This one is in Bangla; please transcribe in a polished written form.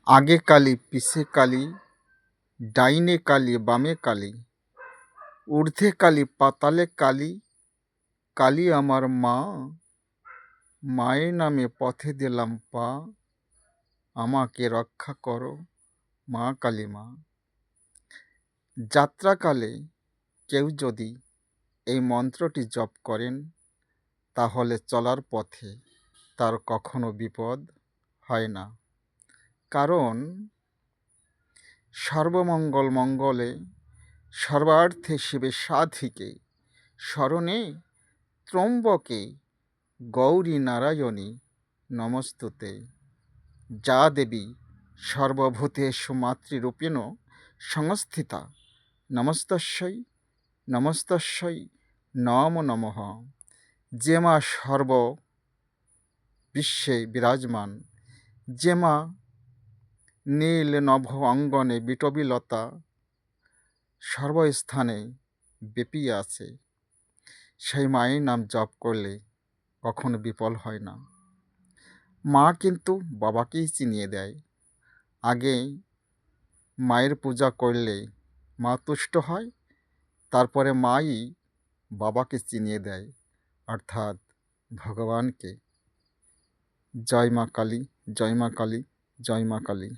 আগে কালি পিছে কালি, ডাইনে কালি বামে কালি, ঊর্ধ্বে কালি পাতালে কালি, কালি আমার মা, মায়ের নামে পথে দিলাম পা, আমাকে রক্ষা করো মা কালী মা। যাত্রাকালে কেউ যদি এই মন্ত্রটি জপ করেন, তাহলে চলার পথে তার কখনো বিপদ হয় না। কারণ সর্বমঙ্গল মঙ্গলে সর্বার্থে শিবে সাধিকে, শরণে ত্রম্বকে গৌরী নারায়ণী নমস্তুতে। যা দেবী সর্বভূতেষু মাতৃরূপেণ সংস্থিতা, নমস্তস্যৈ নমস্তস্যৈ নমো নমঃ। যে মা সর্ব বিশ্বে বিরাজমান, যে মা নীল নভ অঙ্গনে বিটবিলতা সর্বস্থানে ব্যাপিয়ে আছে, সেই মায়ের নাম জপ করলে কখনো বিফল হয় না। মা কিন্তু বাবাকেই চিনিয়ে দেয়। আগে মায়ের পূজা করলে মা তুষ্ট হয়, তারপরে মাই বাবাকে চিনিয়ে দেয়, অর্থাৎ ভগবানকে। জয় মা কালী, জয় মা কালী, জয় মা কালী।